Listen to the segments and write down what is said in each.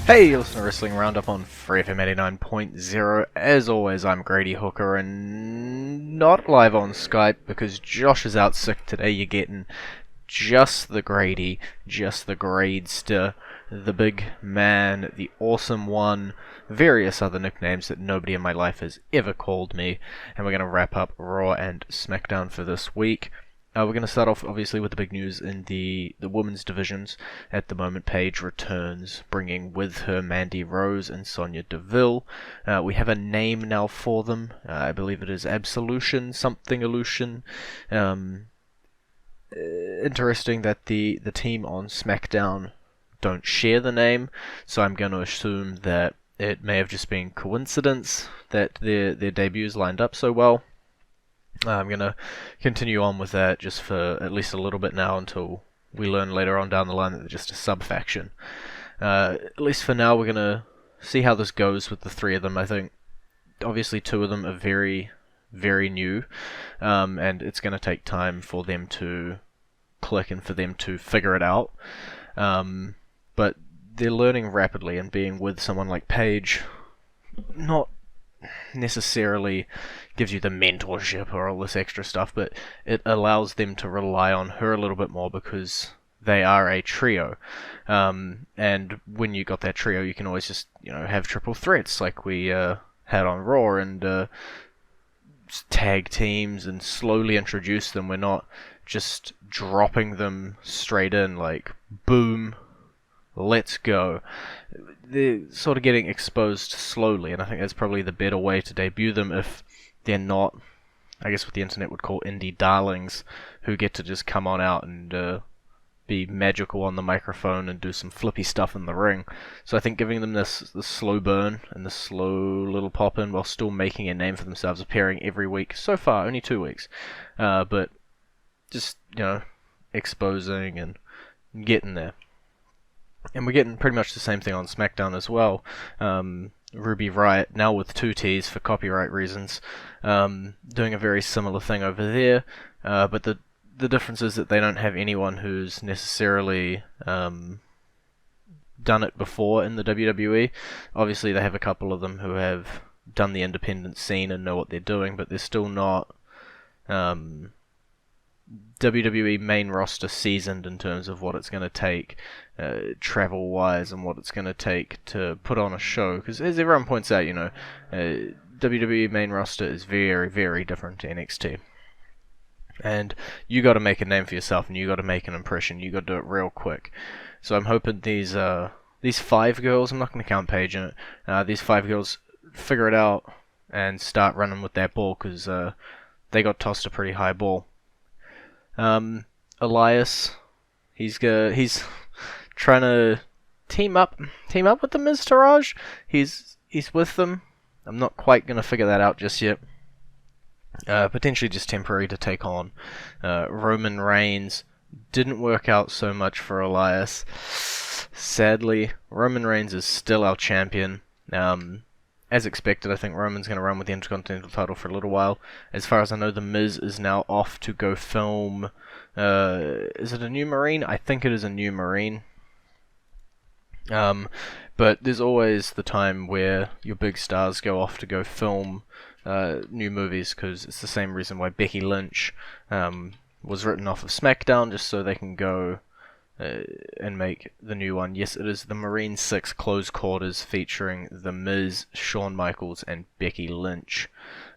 Hey, you listen to Wrestling Roundup on FreeFM 89.0. As always, I'm Grady Hooker and not live on Skype because Josh is out sick today. You're getting just the Grady, just the Gradester, the big man, the awesome one, various other nicknames that nobody in my life has ever called me. And we're going to wrap up Raw and Smackdown for this week. We're going to start off, obviously, with the big news in the women's divisions. At the moment, Paige returns, bringing with her Mandy Rose and Sonya Deville. We have a name now for them. I believe it is Absolution, something Illusion. Interesting that the team on Smackdown don't share the name, so I'm going to assume that it may have just been coincidence that their debuts lined up so well. I'm going to continue on with that just for at least a little bit now until we learn later on down the line that they're just a sub-faction. At least for now, we're going to see how this goes with the three of them. I think, obviously, two of them are very, very new, and it's going to take time for them to click and for them to figure it out. But they're learning rapidly, and being with someone like Paige, not necessarily gives you the mentorship or all this extra stuff, but it allows them to rely on her a little bit more because they are a trio. And when you got that trio, you can always just, have triple threats like we had on Raw and tag teams and slowly introduce them. We're not just dropping them straight in like, boom, let's go. They're sort of getting exposed slowly, and I think that's probably the better way to debut them if they're not, I guess what the internet would call indie darlings, who get to just come on out and be magical on the microphone and do some flippy stuff in the ring. So I think giving them this slow burn and this slow little pop in while still making a name for themselves, appearing every week, so far, only 2 weeks, but just, exposing and getting there. And we're getting pretty much the same thing on Smackdown as well. Ruby Riot, now with 2 T's for copyright reasons, doing a very similar thing over there, but the difference is that they don't have anyone who's necessarily done it before in the WWE. Obviously they have a couple of them who have done the independent scene and know what they're doing, but they're still not WWE main roster seasoned in terms of what it's going to take travel wise and what it's going to take to put on a show, because as everyone points out, WWE main roster is very, very different to NXT, and you got to make a name for yourself and you got to make an impression. You got to do it real quick. So I'm hoping these 5 girls, I'm not going to count Paige in it, these 5 girls figure it out and start running with that ball, because they got tossed a pretty high ball. Elias, he's trying to team up with the Miz Taraj. He's with them. I'm not quite gonna figure that out just yet. Potentially just temporary to take on Roman Reigns. Didn't work out so much for Elias. Sadly, Roman Reigns is still our champion. As expected, I think Roman's going to run with the Intercontinental title for a little while. As far as I know, The Miz is now off to go film... is it a New Marine? I think it is a New Marine. But there's always the time where your big stars go off to go film new movies, because it's the same reason why Becky Lynch was written off of Smackdown, just so they can go... and make the new one. Yes, it is the Marine 6 Close Quarters featuring The Miz, Shawn Michaels, and Becky Lynch.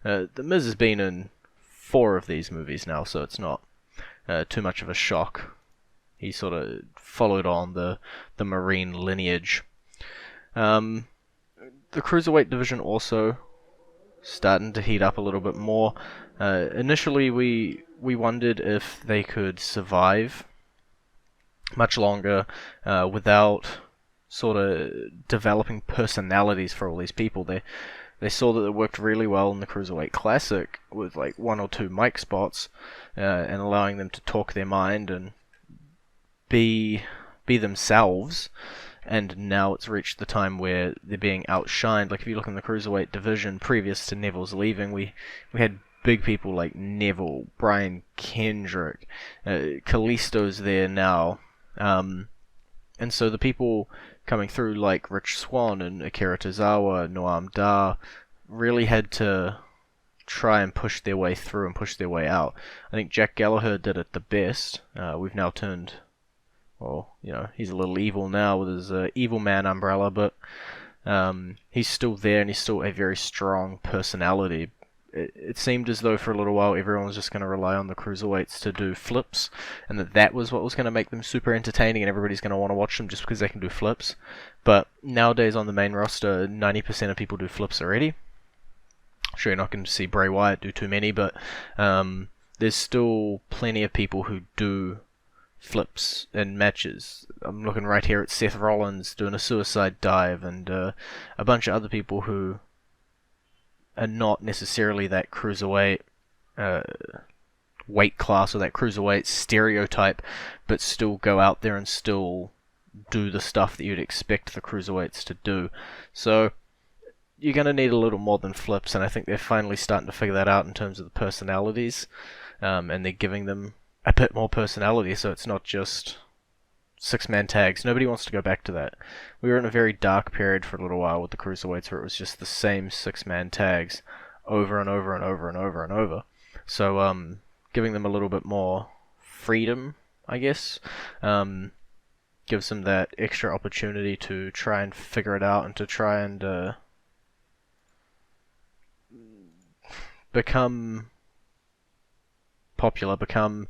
The Miz has been in 4 of these movies now, so it's not too much of a shock. He sort of followed on the Marine lineage. The Cruiserweight division also starting to heat up a little bit more. Initially, we wondered if they could survive much longer without sort of developing personalities for all these people. They saw that it worked really well in the Cruiserweight Classic with like 1 or 2 mic spots and allowing them to talk their mind and be themselves. And now it's reached the time where they're being outshined. Like if you look in the Cruiserweight division previous to Neville's leaving, we had big people like Neville, Bryan Kendrick, Kalisto's there now. And so the people coming through like Rich Swann and Akira Tozawa, Noam Dar, really had to try and push their way through and push their way out. I think Jack Gallagher did it the best. We've now turned, well, he's a little evil now with his evil man umbrella, but he's still there and he's still a very strong personality. It seemed as though for a little while everyone was just going to rely on the cruiserweights to do flips, and that was what was going to make them super entertaining, and everybody's going to want to watch them just because they can do flips. But nowadays on the main roster, 90% of people do flips already. Sure, you're not going to see Bray Wyatt do too many, but there's still plenty of people who do flips in matches. I'm looking right here at Seth Rollins doing a suicide dive, and a bunch of other people who are not necessarily that cruiserweight weight class or that cruiserweight stereotype, but still go out there and still do the stuff that you'd expect the cruiserweights to do. So you're going to need a little more than flips, and I think they're finally starting to figure that out in terms of the personalities, and they're giving them a bit more personality, so it's not just six-man tags. Nobody wants to go back to that. We were in a very dark period for a little while with the cruiserweights where it was just the same six-man tags over and over and over and over and over. So giving them a little bit more freedom, I guess, gives them that extra opportunity to try and figure it out and to try and become popular, become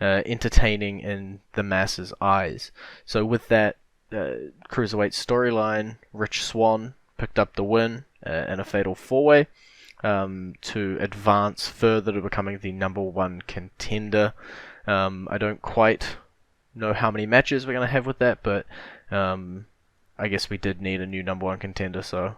entertaining in the masses' eyes. So with that cruiserweight storyline, Rich Swann picked up the win in a fatal four-way to advance further to becoming the number one contender. I don't quite know how many matches we're going to have with that, but I guess we did need a new number one contender, so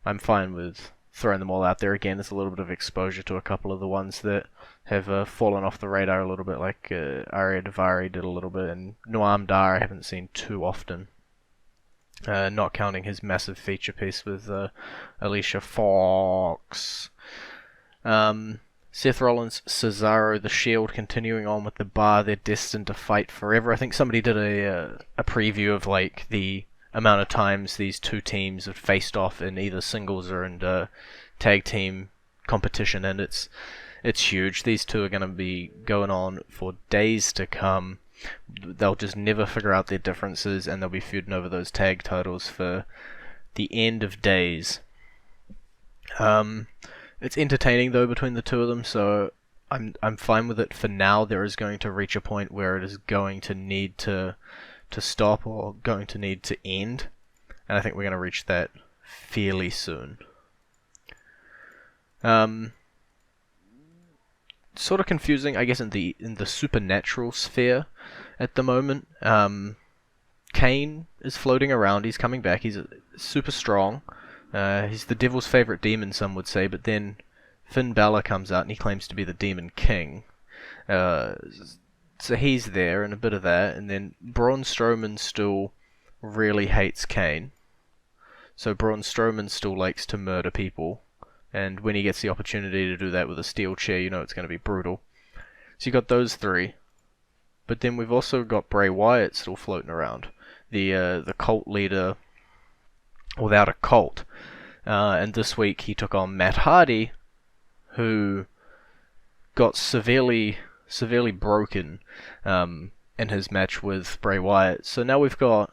I'm fine with throwing them all out there again. There's a little bit of exposure to a couple of the ones that have fallen off the radar a little bit, like Arya Daivari did a little bit, and Noam Dar I haven't seen too often, not counting his massive feature piece with Alicia Fox. Seth Rollins, Cesaro, The Shield continuing on with the bar. They're destined to fight forever. I think somebody did a preview of like the amount of times these two teams have faced off in either singles or in tag team competition, and it's huge. These two are going to be going on for days to come. They'll just never figure out their differences, and they'll be feuding over those tag titles for the end of days. It's entertaining though between the two of them, so I'm fine with it for now. There is going to reach a point where it is going to need to stop or going to need to end, and I think we're going to reach that fairly soon. Sort of confusing, I guess, in the supernatural sphere at the moment. Kane is floating around. He's coming back. He's super strong. He's the devil's favorite demon, some would say, but then Finn Balor comes out and he claims to be the Demon King. So he's there, and a bit of that, and then Braun Strowman still really hates Kane. So Braun Strowman still likes to murder people, and when he gets the opportunity to do that with a steel chair, you know it's going to be brutal. So you got those three, but then we've also got Bray Wyatt still floating around, the cult leader without a cult, and this week he took on Matt Hardy, who got severely broken in his match with Bray Wyatt. So now we've got,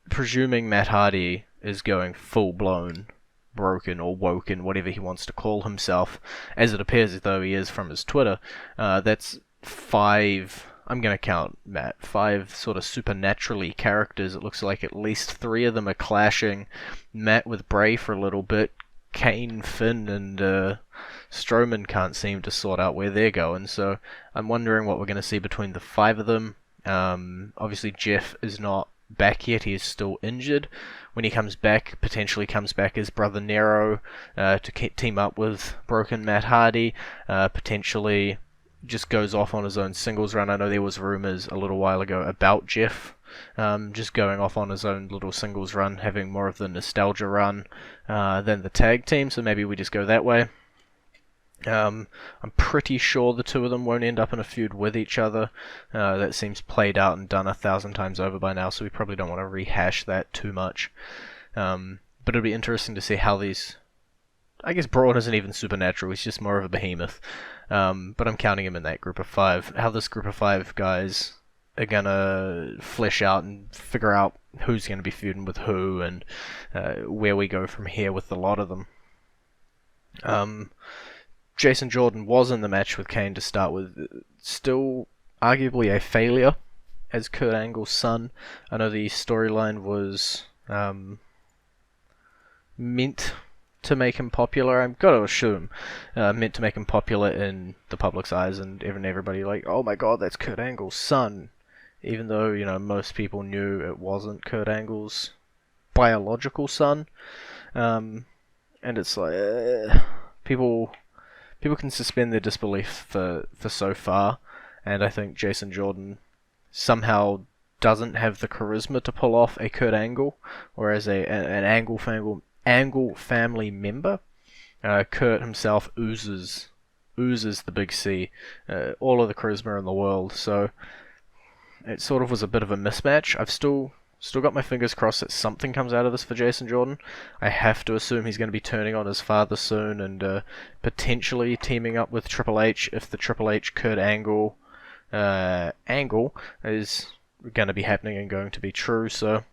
presuming Matt Hardy is going full-blown broken or woken, whatever he wants to call himself, as it appears as though he is from his Twitter. That's 5, I'm going to count, Matt, 5 sort of supernaturally characters. It looks like at least 3 of them are clashing. Matt with Bray for a little bit. Kane, Finn, and Strowman can't seem to sort out where they're going, so I'm wondering what we're going to see between the 5 of them. Obviously Jeff is not back yet, he is still injured. When he comes back, potentially comes back as Brother Nero to team up with broken Matt Hardy, potentially just goes off on his own singles run. I know there was rumours a little while ago about Jeff just going off on his own little singles run, having more of the nostalgia run than the tag team, so maybe we just go that way. I'm pretty sure the two of them won't end up in a feud with each other. That seems played out and done 1,000 times over by now, so we probably don't want to rehash that too much. But it'll be interesting to see how these... I guess Braun isn't even supernatural, he's just more of a behemoth. But I'm counting him in that group of 5. How this group of 5 guys are gonna flesh out and figure out who's gonna be feuding with who, and where we go from here with a lot of them. Jason Jordan was in the match with Kane to start with. Still arguably a failure as Kurt Angle's son. I know the storyline was meant to make him popular. I've got to assume meant to make him popular in the public's eyes, and even everybody like, oh my god, that's Kurt Angle's son. Even though, you know, most people knew it wasn't Kurt Angle's biological son. And it's like, people can suspend their disbelief for so far, and I think Jason Jordan somehow doesn't have the charisma to pull off a Kurt Angle, or as an Angle family member. Kurt himself oozes the big C, all of the charisma in the world, so it sort of was a bit of a mismatch. I've still got my fingers crossed that something comes out of this for Jason Jordan. I have to assume he's going to be turning on his father soon, and potentially teaming up with Triple H if the Triple H Kurt Angle angle is going to be happening and going to be true. So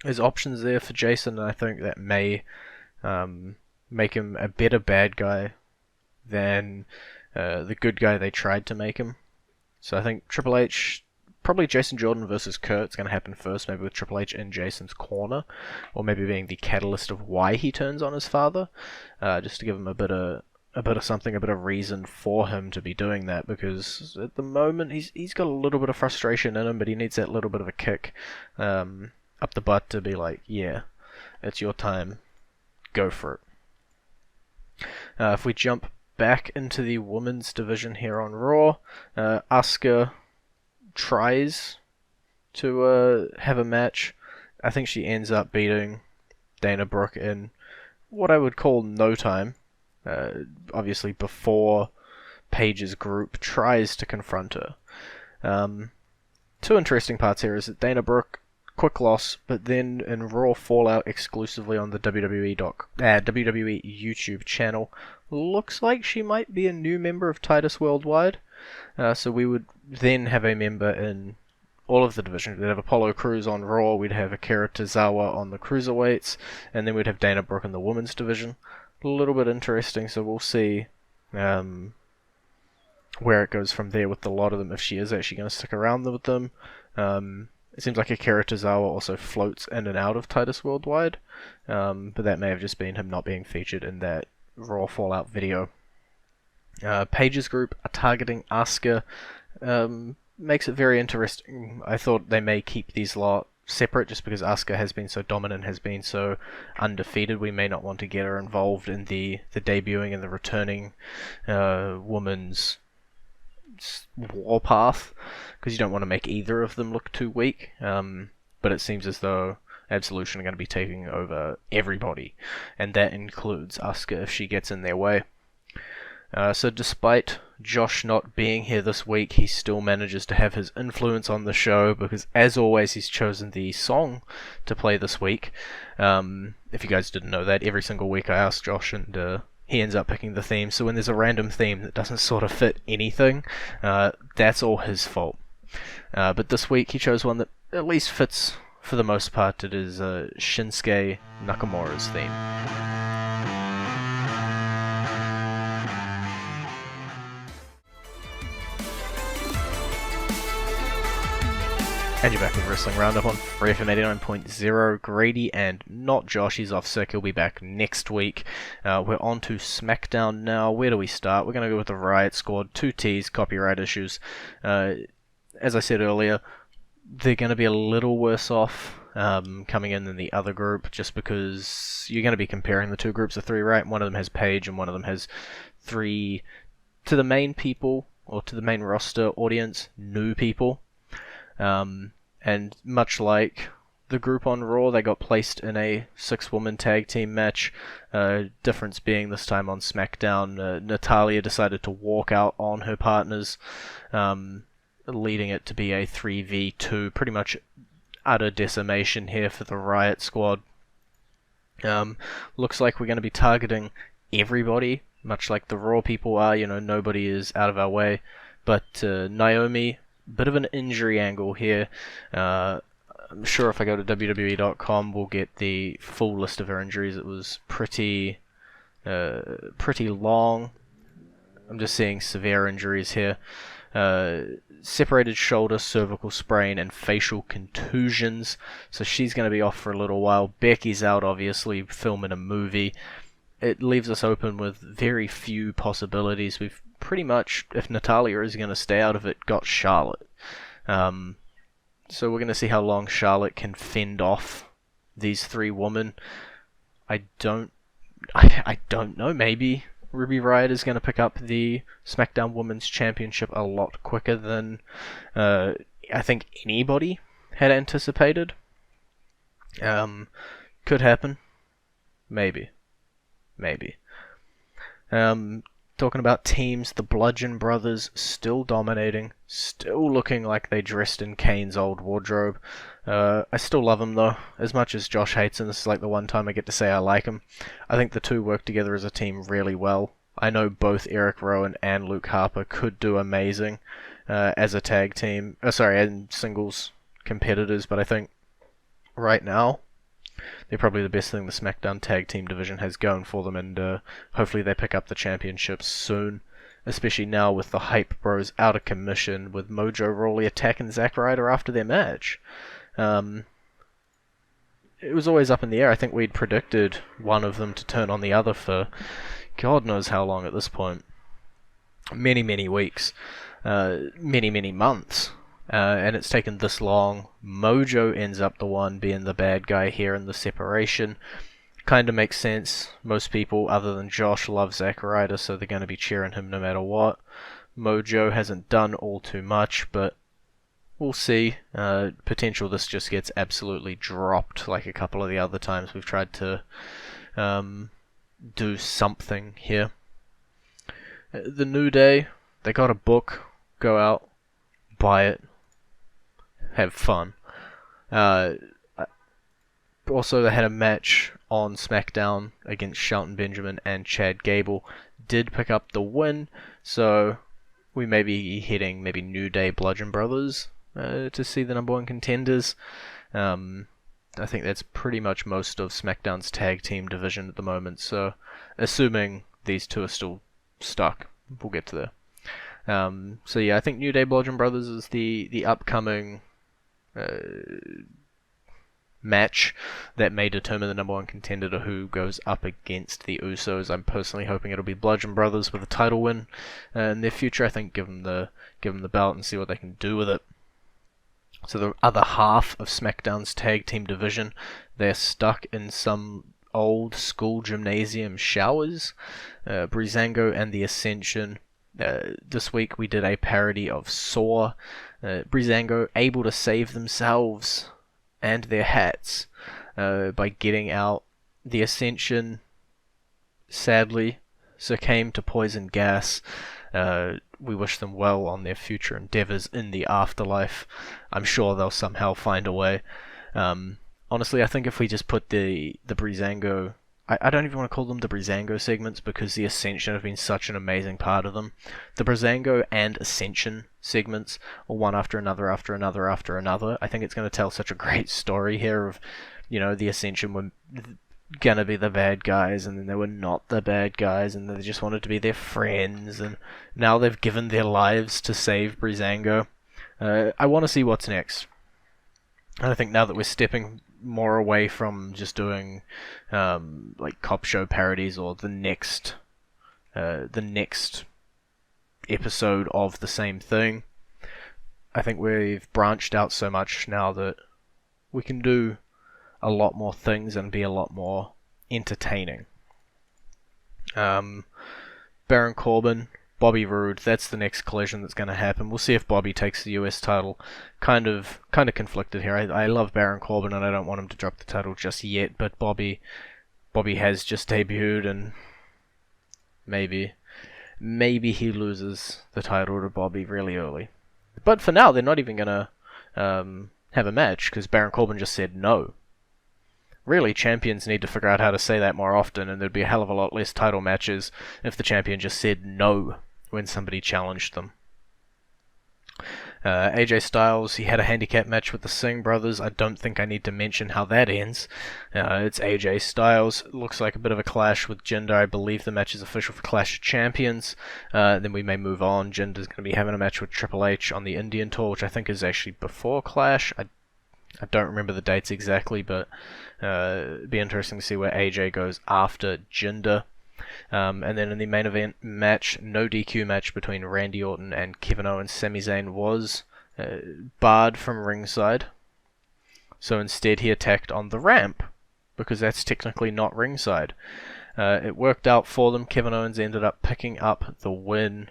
there's options there for Jason, and I think that may make him a better bad guy than the good guy they tried to make him. So I think Triple H... Probably Jason Jordan versus Kurt is going to happen first, maybe with Triple H in Jason's corner, or maybe being the catalyst of why he turns on his father, just to give him a bit of something, a bit of reason for him to be doing that, because at the moment he's got a little bit of frustration in him, but he needs that little bit of a kick up the butt to be like, yeah, it's your time, go for it. If we jump back into the women's division here on Raw, Asuka tries to have a match. I think she ends up beating Dana Brooke in what I would call no time. Obviously before Paige's group tries to confront her. Two interesting parts here is that Dana Brooke, quick loss, but then in Raw Fallout exclusively on the WWE YouTube channel, looks like she might be a new member of Titus Worldwide. So we would then have a member in all of the divisions. We'd have Apollo Crews on Raw, we'd have Akira Tozawa on the Cruiserweights, and then we'd have Dana Brooke in the women's division. A little bit interesting, so we'll see where it goes from there with a lot of them, if she is actually going to stick around with them. It seems like Akira Tozawa also floats in and out of Titus Worldwide, but that may have just been him not being featured in that Raw Fallout video. Paige's group are targeting Asuka. Makes it very interesting. I thought they may keep these lot separate just because Asuka has been so dominant, has been so undefeated. We may not want to get her involved in the debuting and the returning woman's warpath, because you don't want to make either of them look too weak. But it seems as though Absolution are going to be taking over everybody, and that includes Asuka if she gets in their way. So despite Josh not being here this week, he still manages to have his influence on the show, because as always he's chosen the song to play this week. If you guys didn't know that, every single week I ask Josh, and he ends up picking the theme. So when there's a random theme that doesn't sort of fit anything, that's all his fault. But this week he chose one that at least fits for the most part. It is Shinsuke Nakamura's theme. And you're back with Wrestling Roundup on FreeFM 89.0. Grady and not Josh, he's off sick, he'll be back next week. We're on to Smackdown now. Where do we start? We're going to go with the Riot Squad, 2Ts, copyright issues. As I said earlier, they're going to be a little worse off coming in than the other group, just because you're going to be comparing the two groups of three, right? One of them has Paige and one of them has three, to the main people, or to the main roster audience, new people. And much like the group on Raw. They got placed in a 6-woman tag team match. Difference being this time on SmackDown, Natalya decided to walk out on her partners, leading it to be a 3v2. Pretty much utter decimation here for the Riot squad. Looks like we're going to be targeting everybody, much like the Raw people are. Nobody is out of our way. But Naomi, bit of an injury angle here. I'm sure if I go to WWE.com, we'll get the full list of her injuries. It was pretty long. I'm just seeing severe injuries here. Separated shoulder, cervical sprain, and facial contusions. So she's going to be off for a little while. Becky's out, obviously, filming a movie. It leaves us open with very few possibilities. We've pretty much, if Natalya is going to stay out of it, got Charlotte. So we're going to see how long Charlotte can fend off these 3 women. I don't know. Maybe Ruby Riott is going to pick up the SmackDown Women's Championship a lot quicker than I think anybody had anticipated. Could happen. Maybe. Talking about teams, the Bludgeon Brothers still dominating, still looking like they dressed in Kane's old wardrobe. I still love them though, as much as Josh hates them. This is like the one time I get to say I like them. I think the two work together as a team really well. I know both Eric Rowan and Luke Harper could do amazing as a tag team, and singles competitors, but I think right now they're probably the best thing the SmackDown tag team division has going for them, and hopefully they pick up the championships soon, especially now with the Hype Bros out of commission, with Mojo Rawley attacking Zack Ryder after their match. It was always up in the air. I think we'd predicted one of them to turn on the other for God knows how long at this point. Many weeks. Many months. And it's taken this long. Mojo ends up the one being the bad guy here in the separation. Kind of makes sense. Most people, other than Josh, love Zack Ryder, so they're going to be cheering him no matter what. Mojo hasn't done all too much, but we'll see. Potential this just gets absolutely dropped, like a couple of the other times we've tried to do something here. The New Day, they got a book. Go out, buy it. Have fun. Also, they had a match on SmackDown against Shelton Benjamin and Chad Gable. Did pick up the win, so we may be hitting New Day Bludgeon Brothers to see the number 1 contenders. I think that's pretty much most of SmackDown's tag team division at the moment, so assuming these two are still stuck, we'll get to there. So yeah, I think New Day Bludgeon Brothers is the upcoming match that may determine the number 1 contender to who goes up against the Usos. I'm personally hoping it'll be Bludgeon Brothers with a title win in their future. I think give them the belt and see what they can do with it. So the other half of SmackDown's tag team division, they're stuck in some old school gymnasium showers. Brizango and the Ascension. This week we did a parody of Saw. Brizango able to save themselves and their hats by getting out. The Ascension sadly succumbed to poison gas. We wish them well on their future endeavors in the afterlife. I'm sure they'll somehow find a way. Honestly, I think if we just put the Brizango... I don't even want to call them the Brizango segments because the Ascension have been such an amazing part of them. The Brizango and Ascension segments, or one after another, after another, after another. I think it's going to tell such a great story here of, the Ascension were going to be the bad guys, and then they were not the bad guys, and they just wanted to be their friends, and now they've given their lives to save Brizango. I want to see what's next. And I think now that we're stepping more away from just doing like cop show parodies or the next episode of the same thing, I think we've branched out so much now that we can do a lot more things and be a lot more entertaining. Baron Corbin Bobby Roode, that's the next collision that's going to happen. We'll see if Bobby takes the US title. Kind of conflicted here. I love Baron Corbin and I don't want him to drop the title just yet, but Bobby has just debuted and maybe he loses the title to Bobby really early. But for now, they're not even going to have a match because Baron Corbin just said no. Really, champions need to figure out how to say that more often, and there'd be a hell of a lot less title matches if the champion just said no when somebody challenged them. AJ Styles, he had a handicap match with the Singh brothers. I don't think I need to mention how that ends. It's AJ Styles. Looks like a bit of a clash with Jinder. I believe the match is official for Clash of Champions. Then we may move on. Jinder's going to be having a match with Triple H on the Indian tour, which I think is actually before Clash. I don't remember the dates exactly, but it'd be interesting to see where AJ goes after Jinder. And then in the main event match, no DQ match between Randy Orton and Kevin Owens. Sami Zayn was barred from ringside, so instead he attacked on the ramp, because that's technically not ringside. It worked out for them. Kevin Owens ended up picking up the win,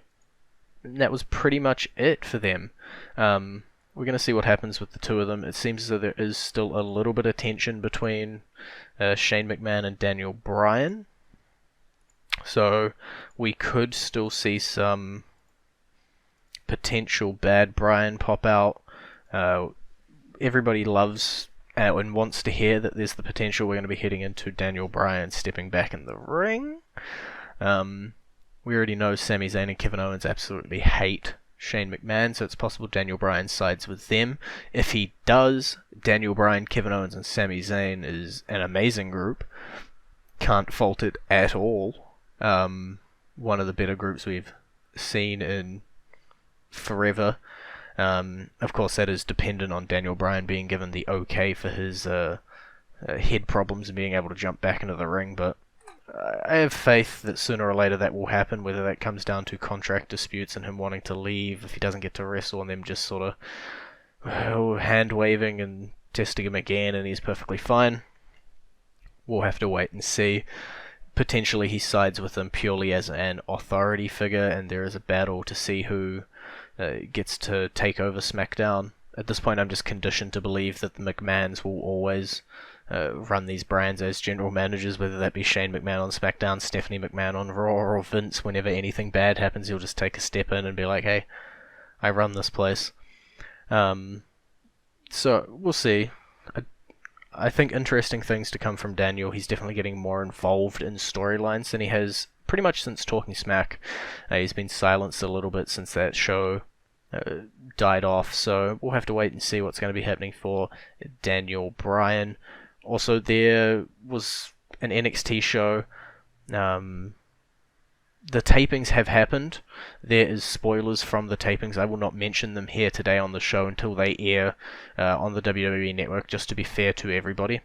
and that was pretty much it for them. We're going to see what happens with the two of them. It seems as though there is still a little bit of tension between Shane McMahon and Daniel Bryan. So we could still see some potential bad Bryan pop out. Everybody loves and wants to hear that there's the potential we're going to be heading into Daniel Bryan stepping back in the ring. We already know Sami Zayn and Kevin Owens absolutely hate Shane McMahon, so it's possible Daniel Bryan sides with them. If he does, Daniel Bryan, Kevin Owens, and Sami Zayn is an amazing group. Can't fault it at all. One of the better groups we've seen in forever. Of course, that is dependent on Daniel Bryan being given the okay for his head problems and being able to jump back into the ring, but I have faith that sooner or later that will happen, whether that comes down to contract disputes and him wanting to leave if he doesn't get to wrestle, and them just sort of hand-waving and testing him again and he's perfectly fine. We'll have to wait and see. Potentially he sides with them purely as an authority figure, and there is a battle to see who gets to take over Smackdown. At this point I'm just conditioned to believe that the McMahons will always run these brands as general managers, whether that be Shane McMahon on SmackDown, Stephanie McMahon on Raw, or Vince. Whenever anything bad happens, he'll just take a step in and be like, hey, I run this place. So we'll see. I think interesting things to come from Daniel. He's definitely getting more involved in storylines than he has pretty much since Talking Smack. He's been silenced a little bit since that show died off, so we'll have to wait and see what's going to be happening for Daniel Bryan. Also, there was an NXT show. The tapings have happened. There is spoilers from the tapings. I will not mention them here today on the show until they air on the WWE Network, just to be fair to everybody.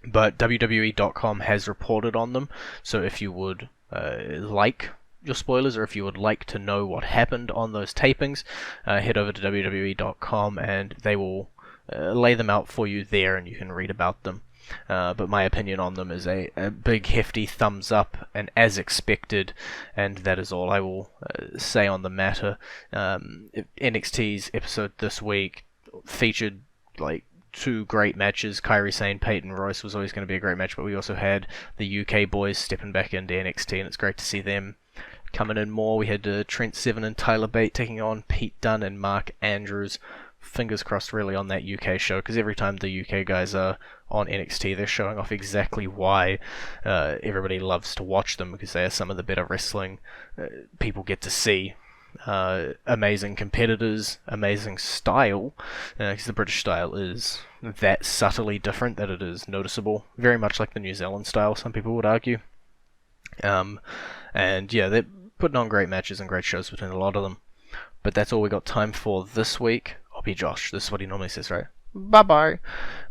But WWE.com has reported on them, so if you would like your spoilers, or if you would like to know what happened on those tapings, head over to WWE.com and they will lay them out for you there and you can read about them. But my opinion on them is a big hefty thumbs up, and as expected, and that is all I will say on the matter. NXT's episode this week featured like two great matches. Kairi Sane, Peyton Royce was always going to be a great match, but we also had the UK boys stepping back into NXT, and it's great to see them coming in more. We had Trent Seven and Tyler Bate taking on Pete Dunne and Mark Andrews. Fingers crossed really on that UK show, because every time the UK guys are on NXT, they're showing off exactly why everybody loves to watch them, because they are some of the better wrestling people get to see. Amazing competitors, amazing style, because the British style is that subtly different that it is noticeable, very much like the New Zealand style, some people would argue. And yeah, they're putting on great matches and great shows between a lot of them. But that's all we got time for this week. I'll be Josh. This is what he normally says, right? Bye-bye.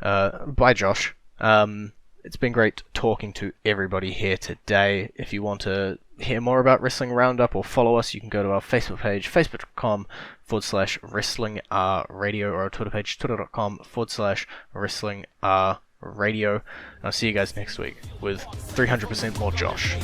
Bye, Josh. It's been great talking to everybody here today. If you want to hear more about Wrestling Roundup or follow us, you can go to our Facebook page, facebook.com/WrestlingRradio, or our Twitter page, twitter.com/WrestlingRradio. I'll see you guys next week with 300% more Josh.